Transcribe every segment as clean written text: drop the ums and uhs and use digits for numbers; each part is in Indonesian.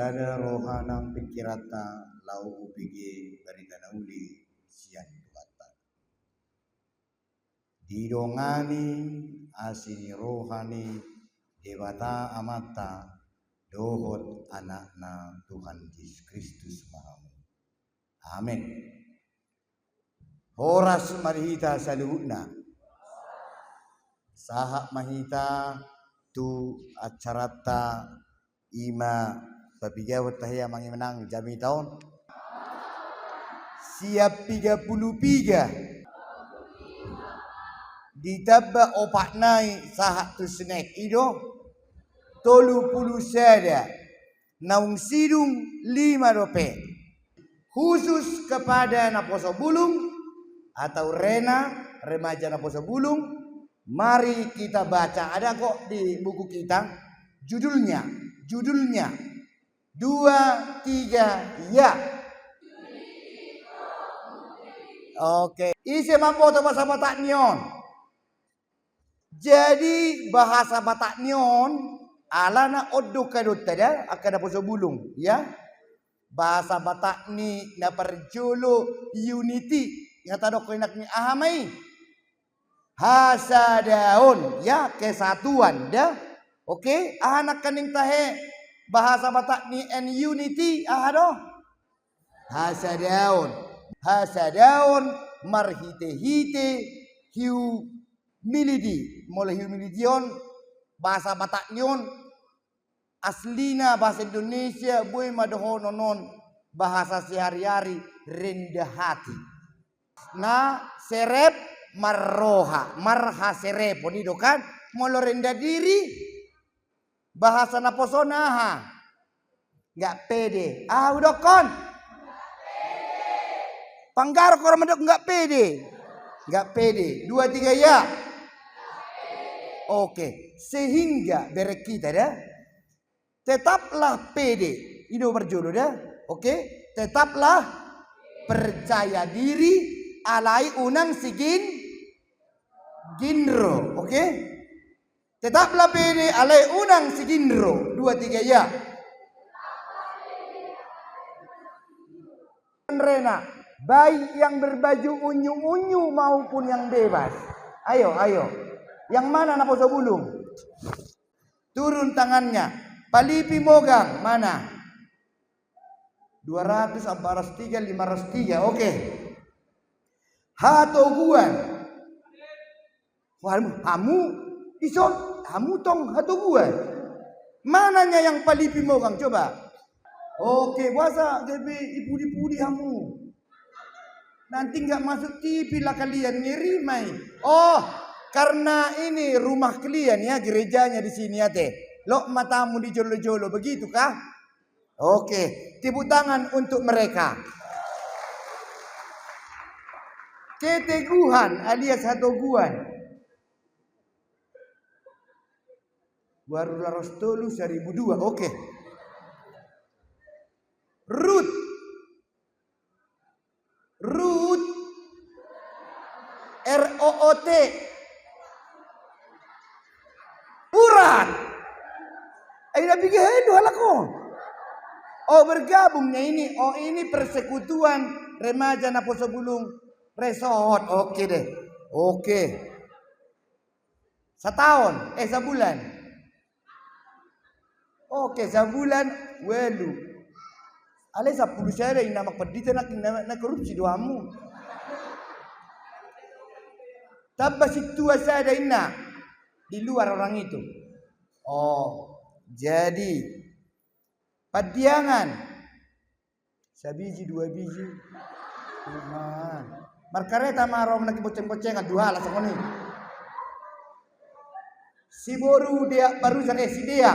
Sada rohanang pikirata lau bigi barita nauli sian tuata. Didongani asini rohani dewata amata dohot anakna Tuhan Yesus Kristus Mahamu. Amin. Horas marihita saluhutna. Sahak mahita tu acarata ima babigawat tahya mangi menang jami tahun siap 33 ditaba opak naik sahak tu snack ido tolu puluh sada naung sidung 5 rupiah khusus kepada naposo bulung atau remaja naposo bulung. Mari kita baca, ada kok di buku kita judulnya 2, 3 ya. Oke, isi mampu atau bahasa Bataknion. Jadi bahasa Bataknion alana oddo kadot tada akan poso bulung ya. Bahasa Batakni na perjolo unity yang tadok enak ni ahamai. Hasadaon ya kesatuan dah. Oke, anak kaning tahe bahasa Batakni and unity ahado. Hasadaon marhite-hite humility. Mulai humilition bahasa Bataknion aslina bahasa Indonesia boy madohononon bahasa sehari-hari rendah hati. Nah, serep marha serep ponido kan molo rendah diri bahasa naposonaha nggak pede udah kon panggar orang medok nggak pede 2, 3 ya. Oke, sehingga berek kita dah tetaplah pede itu berjodoh dah. Oke, tetaplah percaya diri alai unang ginro. Oke, tetaplah pede alai unang ginro 2, 3 ya. Rena, baik yang berbaju unyu-unyu maupun yang bebas. Ayo. Yang mana naposo bulung? Turun tangannya. Palipi mogang mana? 200, 403, 503. Oke. Hatoguan. Hamu ison, hamu tong hatoguan. Mananya yang palipi mogang coba? Oke, puasa jadi ipudi-pudi hamu. Nanti nggak masuk TV lah kalian ngirimai. Oh, karena ini rumah kalian ya, gerejanya di sini ya teh. Lo matamu di jolo-jolo begitu kah? Oke, tepuk tangan untuk mereka. Keteguhan alias hatoguan. Baru laros tolu 1002. Oke. Root ROOT urat. Ayo pikir itu halako. Oh bergabungnya ini. Oh ini persekutuan remaja naposo bulung resort. Oke deh. Oke. Setahun. Sebulan. Oke sebulan. Welu. Ale 10 saya yang nama pedita nak korupsi doamu. Tabas itu saya ada inna di luar orang itu. Oh, jadi padiangan 1 biji 2 biji. Tuhan. Markareta maro nak boceng-bocengan 2 lah sakoni. Si boru dia barusan si dia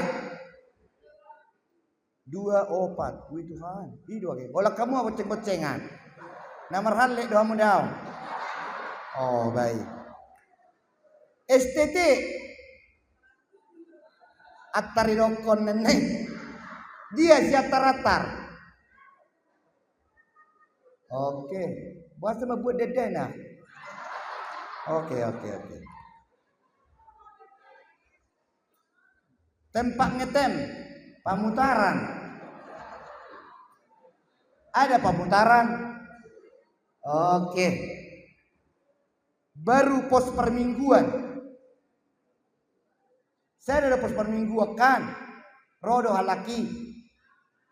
24. Wih Tuhan. Itu oke. Kalau kamu boceng-bocengan. Namar halek doamu daun. Oh, baik. STT Atari rokon nenek. Dia siapa ratar. Oke. Buat sama buat dedena. Oke. Tempat ngetem. Pamutaran. Ada pemutaran. Oke. Baru pos permingguan. Saya ada pos permingguan kan. Rodo halaki.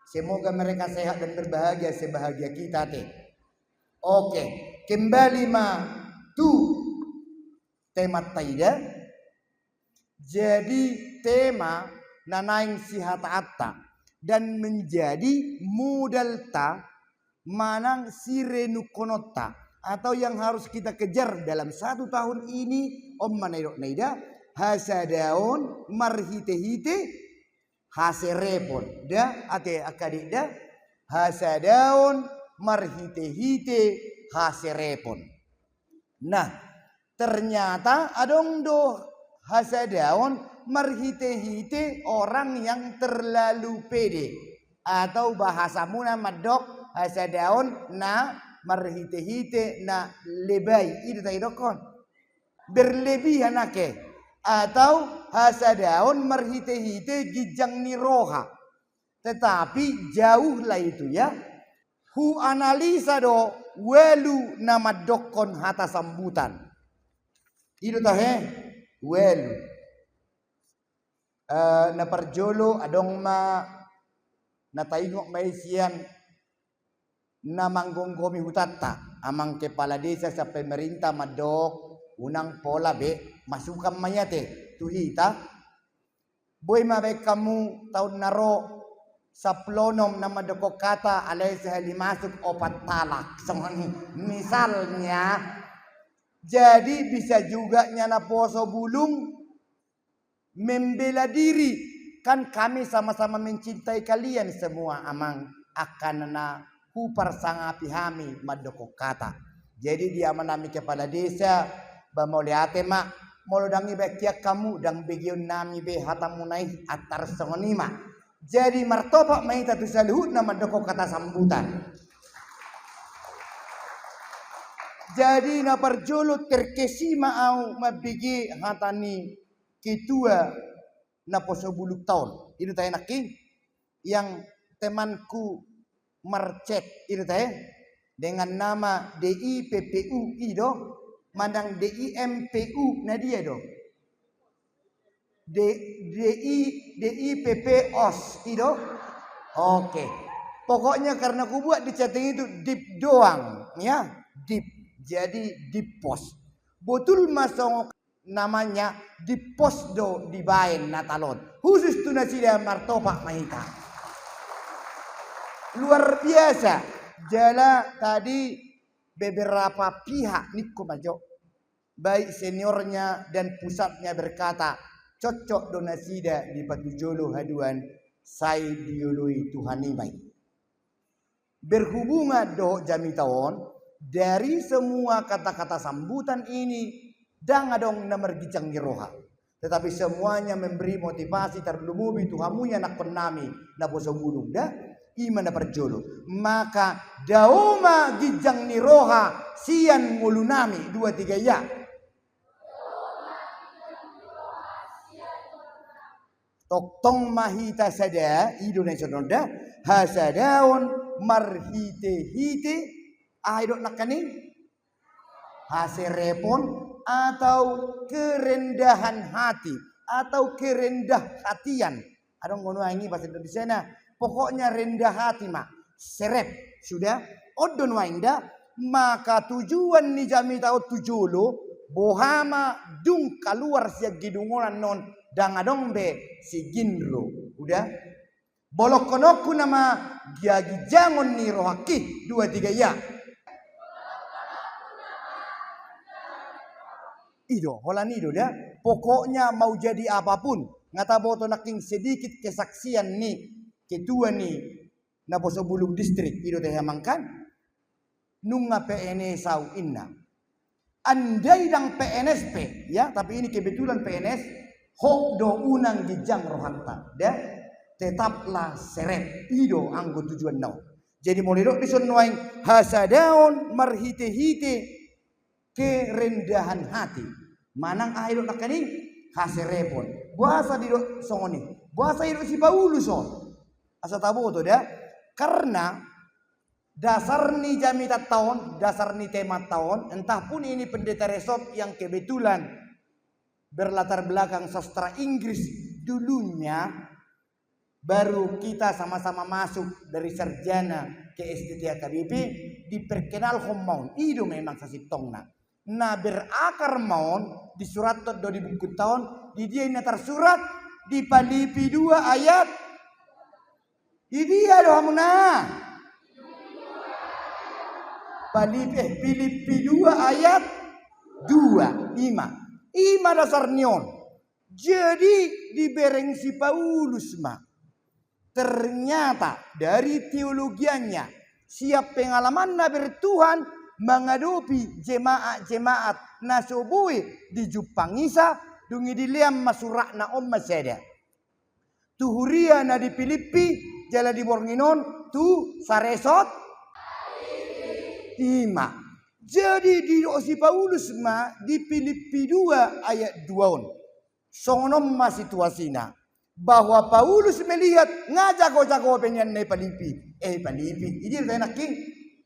Semoga mereka sehat dan berbahagia sebahagia kita teh. Oke, kembali tu tema taida. Jadi tema nanaing sihat atta dan menjadi modal ta manang sirenu konota atau yang harus kita kejar dalam 1 tahun ini om manaidok naida hasadaon marhite-hite haserepon da ate akadik da hasadaon marhite-hite haserepon. Nah, ternyata adong do hasadaon marhite-hite orang yang terlalu pede atau bahasa muna madok hasadaon na marhite-hite na lebay itu taidokon berlebihan ake atau hasadaon marhite-hite gijang niroha. Tetapi jauhlah itu ya. Hu analisa do welu nama dokon hata sambutan. Itu tahe welu. Na parjolo adong ma na taingok maisian na manggonggomi hutata amang kepala desa sa pemerintah madok unang pola be masukam mayate tuhita boy mabe kamu tahun naro sa plonom na madoko kata alay sa halimasuk opat talak misalnya. Jadi bisa juga nyana poso bulung membela diri kan kami sama-sama mencintai kalian semua amang akan na hupar sangapi hami madoko kata. Jadi dia menami kepala desa bamoliate mak molodangi bekiak kamu dang begion nami be hatamunai atar songonima. Jadi martopak maita tu saluhut nama doko kata sambutan. Jadi na parjolo terkesima au mabigi hatani ketua na poso buluk tahun. Itu tayo naking yang temanku marcet itu tayo dengan nama DIPPU itu mandang DIMPU na dia do. DIPPOS itu. Oke. Pokoknya karena ku buat di chatting itu dip doang ya, dip. Jadi dip pos. Betul masong namanya dip pos do di bain natalon. Khusus tu nasi dia martopak mahita. Luar biasa. Jala tadi beberapa pihak Niko Majo baik seniornya dan pusatnya berkata cocok donasida di Patujolo haduan saya diului Tuhanimai. Berhubungan do jami tahun dari semua kata-kata sambutan ini dang adong namar gijang giroha. Tetapi semuanya memberi motivasi terlumubi Tuhamunya nak penami na boso bulung dah iman na perjolo. Maka dauma gijang niroha sian mulunami 2-3 ya. Toktong mahita sada Indonesia nonda hasadaon marhite-hite aidok nakani haserepon atau kerendahan hati atau kerendah hatian. Adong ngono ini bahasa Indonesia na. Pokoknya rendah hati mak. Serep sudah odon wainda maka tujuan ni jami tau tujulu bohama dung keluar sia gidungonan non dang adong be si ginro udah bolok konoku nama giagi jangon ni rohaki 2-3 ya. Ido holan ido dah. Pokoknya mau jadi apapun ngata boto naking sedikit kesaksian nih ketua nih na boso bulung distrik ido teh hamangkan nunga PNS sau inna. Andai dang PNSP ya, tapi ini kebetulan PNS hok do unang gijang rohanta dah tetaplah seret ido anggo tujuan nau. Jadi molidok disonuaing hasadaon marhite-hite kerendahan hati. Manang aidok nakani haserepon. Buasa didok songoni. Buasa idok si Paulus so. Asa tabu to dah. Karena Dasar ni jamita tahun, dasar ni tema tahun, entah pun ini pendeta resort yang kebetulan berlatar belakang sastra Inggris dulunya, baru kita sama-sama masuk dari sarjana ke STT KBP, diperkenal maun, itu memang sasitongna. Nah berakar maun di surat di buku tahun, di dia ini tersurat di Filipi 2 ayat, di dia doa muna. Filipi 2 ayat 2, 5. Ima dasar nyon. Jadi dibereng si Paulus ternyata dari teologianya siap pengalaman bertuhan menghadapi jemaat nasobui di Jupangisa dungi diliam masurakna maseda. Tuhuria na di Filipi jala di Bornginon tu saresot 5. Jadi di si Paulus di Filipi 2 ayat 2 sonom situasina bahwa Paulus melihat ngajago-jago penyan ne Filipi ini enak king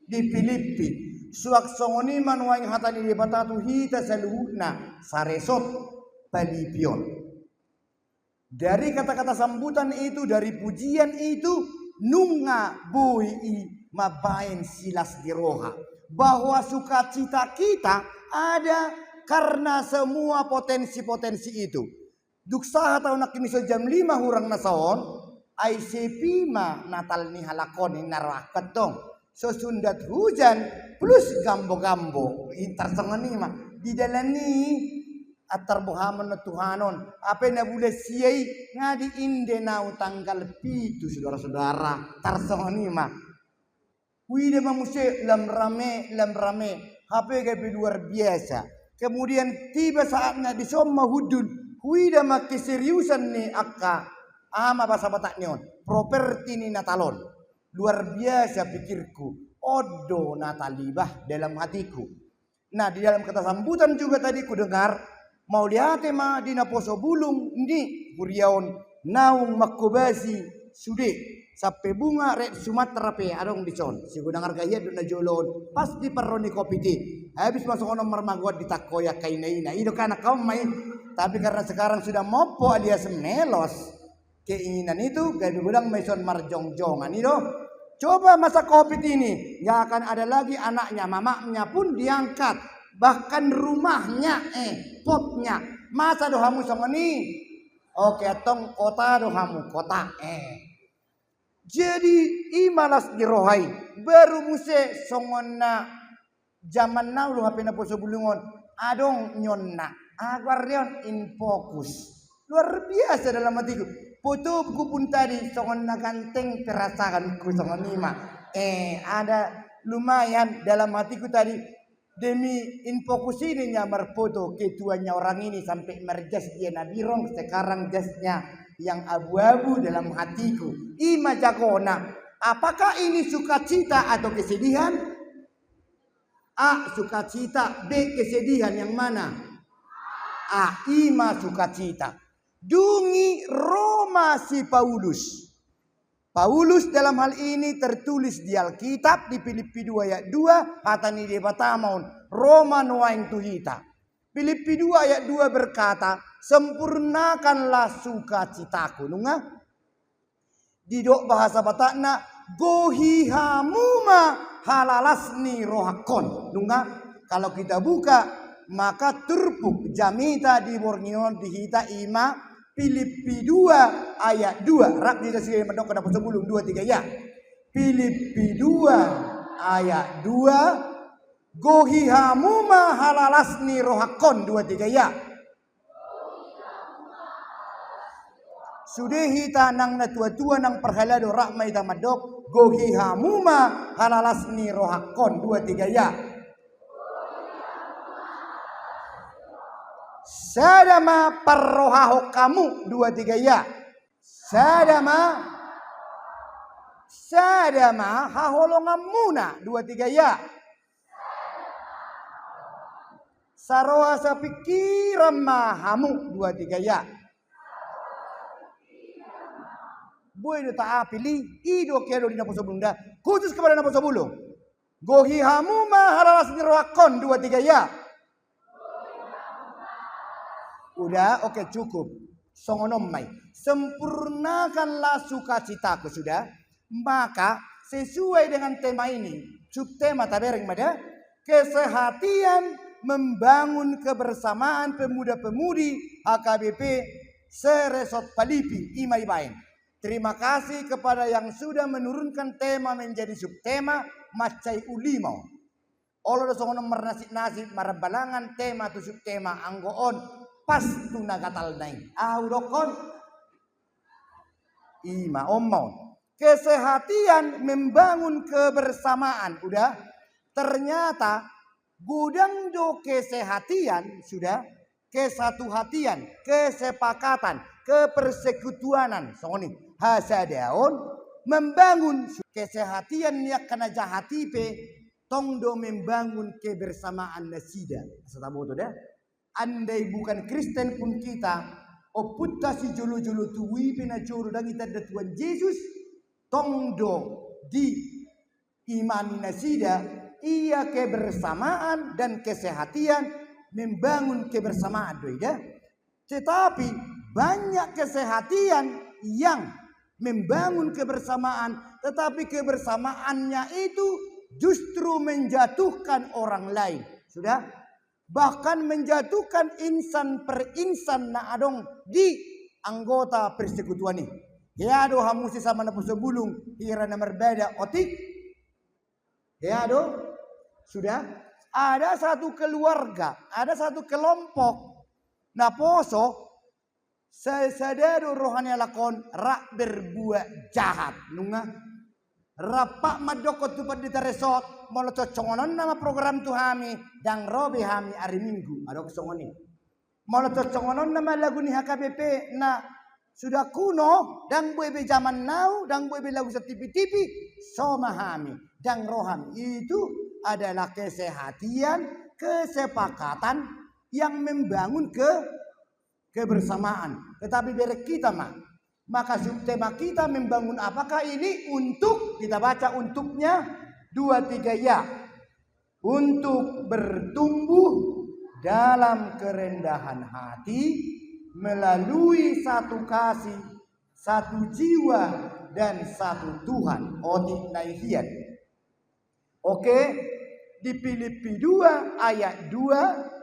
di Filipi suak songoni manuang hatani di batatu hita saluhna saresot Filipion. Dari kata-kata sambutan itu, dari pujian itu, nunga bui mabain silas di roha, bahwa sukacita kita ada karena semua potensi-potensi itu. Duksaha tahun nak misal jam 5 hurang nasaon, ICP natal ni halakon ni narakat dong. Sesundat hujan plus gambo-gambo intersengani di dalam ni atar bohaman na Tuhanon apa na boleh siai ngadi inde nau tanggal pitu saudara-saudara tarsongani wide manusia lam rame HP gapi luar biasa. Kemudian tiba saatnya di somma hudun wide mak keseriusan ni akka ama bahasa Batak neon properti ni natalon luar biasa pikirku odo natalibah dalam hatiku. Nah di dalam kata sambutan juga tadi ku dengar mau lihat di naposo bulung ini buriaon naung makobasi sude sampai bunga red Sumatera pe adong dicon si gudang harga iya duna jolon pas di peroni kopi ti habis masuk ono marmagwad di takoya kainaina itu karena kau main tapi karena sekarang sudah mopo alias melos keinginan itu gabi gudang maison marjong-jongan itu coba masa kopi ini nggak akan ada lagi anaknya mamanya pun diangkat bahkan rumahnya potnya masa dohamu sama ni oke tong kota dohamu kota jadi imalas dirohai baru muse songona zaman now lu hape na po sebulungon adong nyonna agwarion in fokus luar biasa dalam hatiku foto buku pun tadi songona ganteng terasakan ku songonima ada lumayan dalam hatiku tadi. Demi infokus ini nyamar foto ketuanya orang ini sampai merjas dia nabirong sekarang jasnya yang abu-abu dalam hatiku. Ima jagona, apakah ini sukacita atau kesedihan? A. Sukacita. B. Kesedihan yang mana? A. Ima sukacita. Dungi Roma si Paulus. Paulus dalam hal ini tertulis di Alkitab di Filipi 2 ayat 2 hatani di Batamon Roma nuaing tuhita. Filipi 2 ayat 2 berkata sempurnakanlah sukacitaku nunga. Di dok bahasa Batakna gohihamuma halalasni rohakon nunga. Kalau kita buka maka turpuk jamita di Borneo dihita ima Filipi 2 ayat 2. Rak kita sini mendok kena sebelum 2 3 ya. Filipi 2 ayat 2 gohihamuma halalasni rohakon 2 3 ya. Sudehi tanang na tua-tua nang perhalado rakmay tamadok gohihamuma halalasni rohakon 2 3 ya. Sadama parrohaho kamu 2 3 ya. Sadama haholongamuna 2 3 ya. Saroha sapikiran mahamu 2 3 ya. Boy do taa pilih ido kiado di naposo bunda khusus kepada naposo bulung. Gohi hamuma halalas nirwakon 2 3 ya. Udah, oke cukup. Songonomai. Sempurnakanlah sukacitaku sudah. Maka sesuai dengan tema ini, subtema tabereng mada, kesehatian membangun kebersamaan pemuda-pemudi HKBP Seresot Palipi Imai Bain. Terima kasih kepada yang sudah menurunkan tema menjadi subtema macai ulimau. Olo songono nasib marabalangan tema tu subtema anggoon pas tu nagatal naing. Audokon ima omong. Kesehatian membangun kebersamaan. Udah. Ternyata gudang do kesehatian sudah. Kesatu hatian, kesepakatan, kepersekutuanan. Songoni hasadaon membangun kesehatian niak kana jahatipe tongdo membangun kebersamaan nasida. Setamu tu dah. Andai bukan Kristen pun kita oputta si jolo-jolo tuwi pina joro dan kita ada Tuhan Yesus tongdo di iman nasida ia kebersamaan dan kesehatian membangun kebersamaan doida. Tetapi banyak kesehatian yang membangun kebersamaan tetapi kebersamaannya itu justru menjatuhkan orang lain. Sudah? Bahkan menjatuhkan insan per insan na adong di anggota persekutuan ini. Ya do hamusi sama na sebulung hira na berbeda otik. Ya do sudah ada satu keluarga, ada satu kelompok na poso sesadero rohani lakon rak berbuat jahat nunga rapak madokot tu padita resort molo cocongonon nama program tu hami dang robe hami hari minggu ada kesongoni molo cocongonon nama lagu ni HKBP na sudah kuno dang buebe zaman now dang buebe lagu sa tipi-tipi soma hami dang roham itu adalah kesehatian kesepakatan yang membangun kebersamaan. Tetapi biar kita maka subtema kita membangun apakah ini untuk kita baca untuknya 2 3 ya. Untuk bertumbuh dalam kerendahan hati melalui satu kasih, satu jiwa dan satu Tuhan. Otik naihian. Oke, di Filipi 2 ayat 2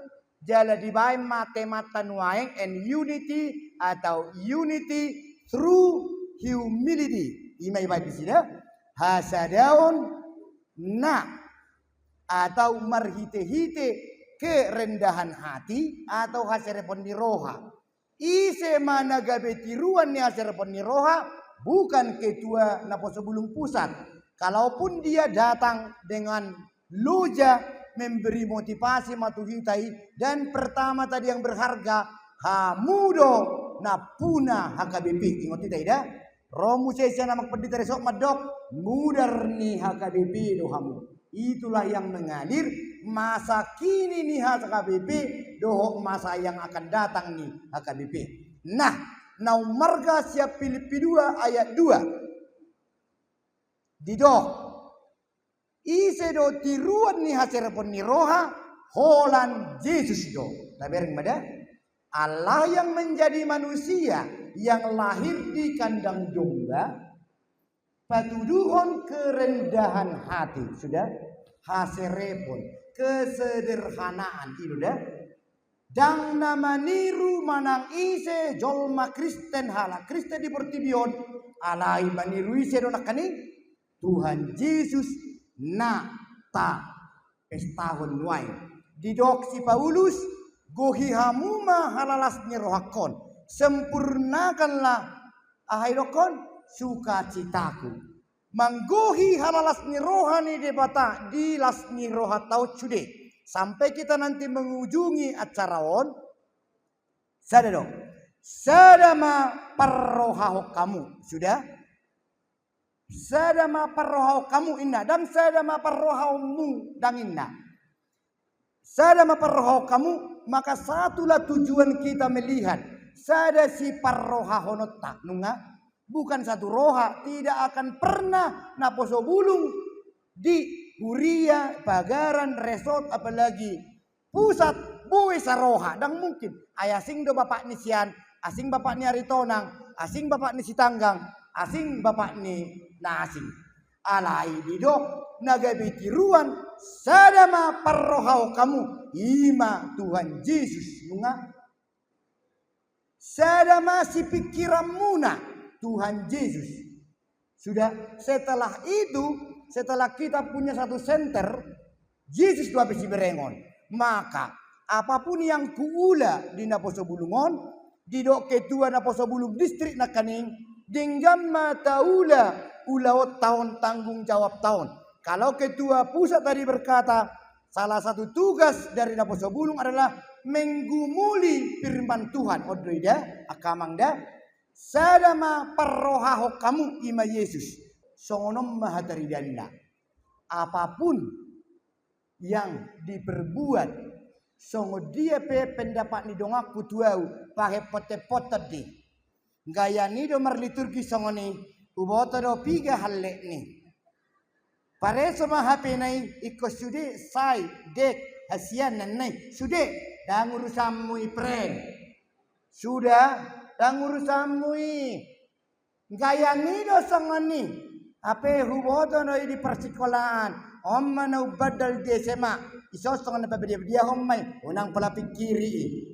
jala dibain mata-mata nuaeng and unity atau unity through humility. Imai baik di sini. Hasadaon na atau marhite-hite kerendahan hati atau hasirepon di roha. Ise mana gabetiruan ni hasirepon di roha bukan ketua napo sebelum pusat. Kalaupun dia datang dengan loja memberi motivasi matuhitai dan pertama tadi yang berharga hamudo napuna HKBP ingat tidak ida romu saya nama pendeta resok madok mudar ni HKBP dohamu itulah yang mengalir masa kini nih HKBP dohok masa yang akan datang nih HKBP. Nah marga siap Filipi 2 ayat 2 didok ise do tiruan ni haserepon ni roha holan Yesus do. Tabereng mada Allah yang menjadi manusia yang lahir di kandang domba patuduhon kerendahan hati sudah haserepon kesederhanaan itu dah dang nama niru manang ise jolma Kristen hala Kristen di Portibion alai maniru ise do nakani Tuhan Yesus na ta pestahon nuai. Didok si Paulus gohi hamuma halalas rohakon. Sempurnakanlah ahairokon sukacitaku. Manggohi halalas rohani debata di las roha tau cude. Sampai kita nanti mengunjungi acara on. Sada dong. Sadama parrohahok kamu. Sudah? Sadama parrohau kamu inna dan sadama parrohaumu dan inna. Sadama parrohau kamu maka satulah tujuan kita melihat sada si parrohahonota nunga bukan satu roha tidak akan pernah naposo bulung di Uria, Pagaran, Resort, apalagi pusat, buwe saroha. Dan mungkin ayasing do bapak ni sian, asing bapak ni Aritonang, asing bapak ni Sitanggang, asing bapak ni Nasing. Alai didok nagabi tiruan sadama parrohau kamu ima Tuhan Yesus nunga sadama si pikiran muna Tuhan Yesus. Sudah setelah itu, setelah kita punya satu center Yesus dua besi berengon, maka apapun yang kuula di Naposo Bulungon didok ketua Naposo Bulung distrik nakaning denggam mataula ulaut tahun tanggung jawab tahun. Kalau ketua pusat tadi berkata salah satu tugas dari Naposo Bulung adalah menggumuli firman Tuhan. Odroida akamangda sadama parrohaho kamu ima Yesus. Songonom mahatari danda. Apapun yang diperbuat songo dia pe pendapat ni dongaku tuau pakai pote-pote di. Gaya ni do marliturgi songo ni uboto do piga halle ni. Pare sama HP nai iko sude sai dek hasian nanai sude dah urusanmu ipren. Sudah dah urusanmu i. Gaya ni do songo ni. Ape huboto no di persekolahan. Omma na ubadal di SMA. Iso songo na pabedia hommai unang pala pikiri.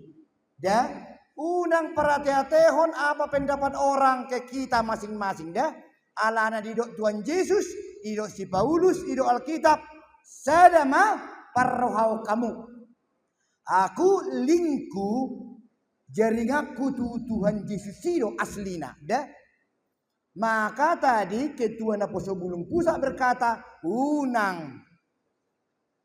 Dah unang perhati-hatihon apa pendapat orang ke kita masing-masing dah. Alana didok Tuhan Yesus, didok si Paulus, didok Alkitab. Sadama parrohau kamu. Aku lingku jaringaku Tuhan Yesus sido aslina dah. Maka tadi ketua Naposo Bulung Pusat berkata unang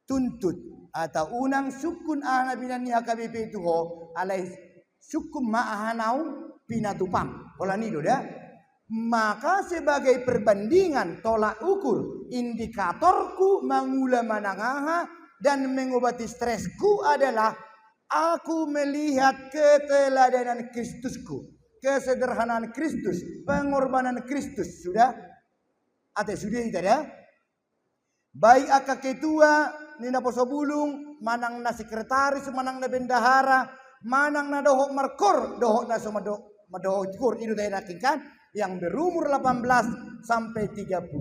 tuntut atau unang sukun ana binan ni HKBP itu ho alai sukum ma'ahanau pinatupang. Olah nido dah. Maka sebagai perbandingan tolak ukur indikatorku mengula manangaha dan mengobati stresku adalah aku melihat keteladanan Kristusku, kesederhanaan Kristus, pengorbanan Kristus. Sudah? Atau sudah itu dah. Baik akak ketua ni Naposo Bulung, manang na sekretaris, manang na bendahara, manang na dohok markor, dohok na madohok kur itu daya kan yang berumur 18 sampai 35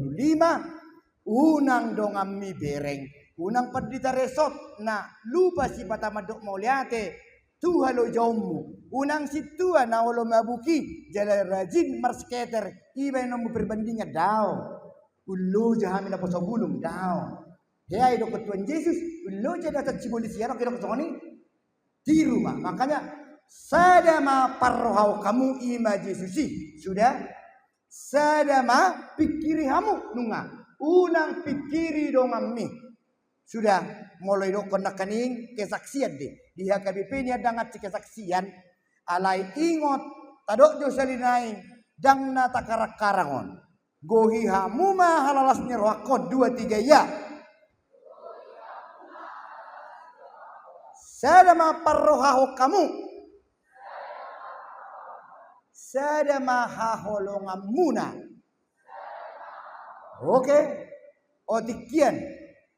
unang dongam mi bereng unang padita resort na lupa si patamadok mauliate tuhalo jaumu unang situa na olo mabuki jalan rajin marsketer iba yang perbandingnya dao ulo jahamin Naposo Bulung dao dia itu ketuan Yesus ulo jadi atas cibolisiano kira kesoni di rumah. Makanya sadama parrohau kamu ima Yesusi. Sudah? Sadama pikiri kamu nunga. Unang pikiri dongam mi. Sudah mulai do konakaning kesaksian deh. Di HKBP ni ada ngat kesaksian alai ingot tadok jo salinai dang na takarak karangon. Gohi hamu ma halalas ni roakon 2 3 ya. Sadama parrohaho kamu. Sadama haholongan muna. Oke. Otikian.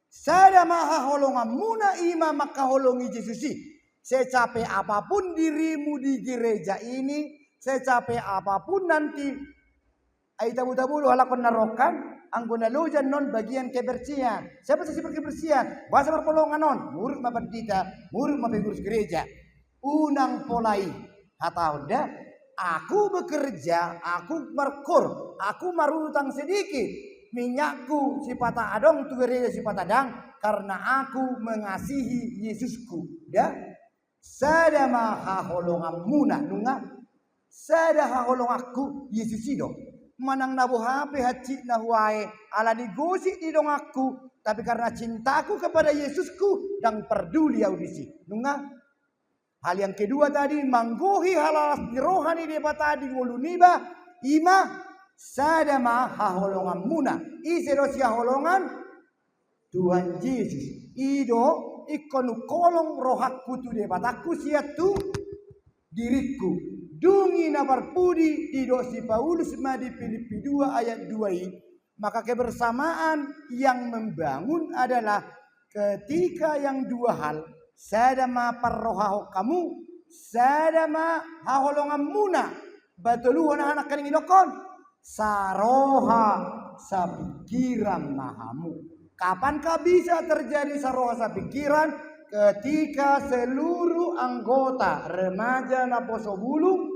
Sadama haholongan muna ima makaholongi Yesusi. Secapai apapun dirimu di gereja ini. Secapai apapun nanti. Ay tabu-tabu halakon narokan. Ang gunalujan non bagian kebersihan. Siapa sih kebersihan? Bahasa perpolongan non. Murid maperdita, murid mapengurus gereja. Unang polai. Hatau dah. Aku bekerja, aku merkur, aku marutang sedikit. Minyakku si patah adong tu gereja si patah dang. Karena aku mengasihi Yesusku. Dah. Sadama haholongan muna. Nunga. Sada haholong aku Yesusido. Manang nabu hape haci nahuai ala digosi di dong aku tapi karena cintaku kepada Yesusku dan peduli audisi nunga hal yang kedua tadi manggohi halalas di rohani depa tadi ngoluniba ima sadama haholongan muna iserosi haholongan Tuhan Yesus ido ikonu kolong rohakku tu depa taku siatu diriku dungi na barpudi di dosi Paulus ma di Filipi 2 ayat 2 i Maka kebersamaan yang membangun adalah ketika yang dua hal sadama parrohaho kamu sadama haholongan muna batuluhan anak kaning ilokon saroha sapikiran mahamu. Kapankah bisa terjadi saroha sapikiran? Ketika seluruh anggota remaja Naposo Bulung,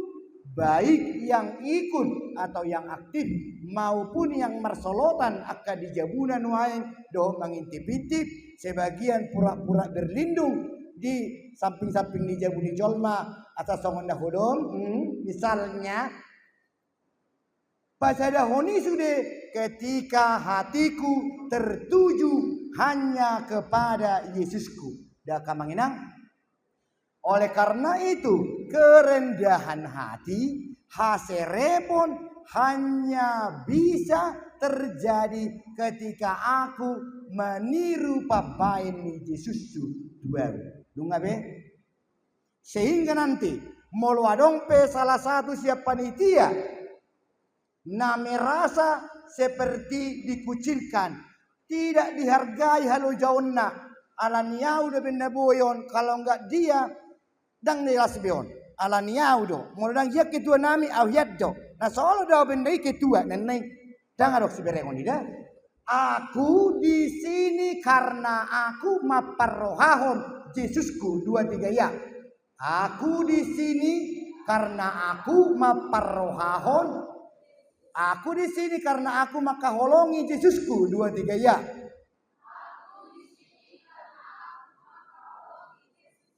baik yang ikut atau yang aktif maupun yang mersolotan akan dijabunan waeng doh mengintip-intip, sebagian pura-pura berlindung di samping-samping di jabuni jolma atas songon dahodom, misalnya pasadahoni sudah ketika hatiku tertuju hanya kepada Yesusku. Daka manginang. Oleh karena itu kerendahan hati haserepon hanya bisa terjadi ketika aku meniru papain ni Yesusku dua. Dungabe? Sehingga nanti moluadongpe salah satu siap panitia na merasa seperti dikucilkan, tidak dihargai halu jaunna. Alaniau do benda boyon kalau enggak dia dang nelas beon. Alaniau do modang dia ketua nami au do. Nah soal do benda ketua neneng dang adok siberengon ida. Aku di sini karena aku maparrohahon Yesusku 2-3 ya. Aku di sini karena aku maparrohahon. Aku di sini karena aku makaholongi Yesusku 2-3 ya.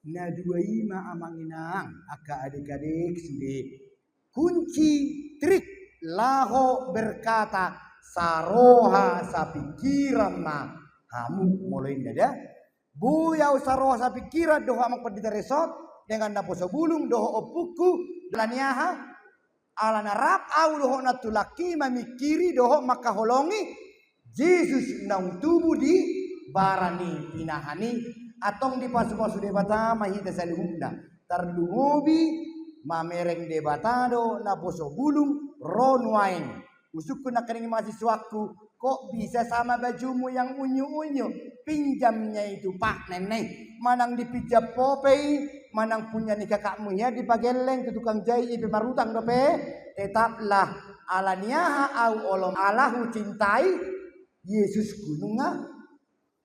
Na dua ima amanginang aka adik-adik sudah kunci trik laho berkata saroha sapikiran ma hamu mulai dada buyau saroha sapikiran doha mengpedita resort dengan Naposo Bulung doho opuku laniaha ala narap au doho natulaki mamikiri doho makaholongi Yesus naung tubuh di barani pinahani atong di pasu-pasu debata mahita salihumna tardungobi mamereng debatado Naposo Bulung ronwain usukku nak kening mahasiswaku kok bisa sama bajumu yang unyu-unyu pinjamnya itu pak nenek manang dipijam popei manang punya nih kakakmu ya di pageleng ke tukang jahit di marutang dope tetaplah alaniaha au olom alahu cintai Yesus gununga.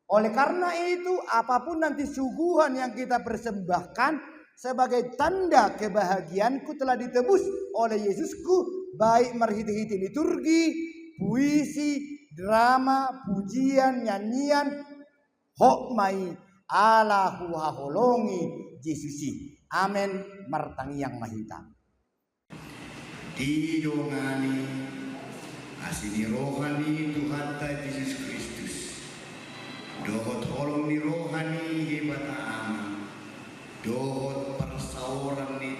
Oleh karena itu apapun nanti suguhan yang kita persembahkan sebagai tanda kebahagiaanku telah ditebus oleh Yesusku, baik merhiti-hiti liturgi, puisi, drama, pujian, nyanyian, hokmai alahu haholongi Yesusi. Amin martangi yang mahita. Didongani asini rohani Tuhan Yesus Kristus. Dohot holong ni rohani hebata ama. Dohot persauran ni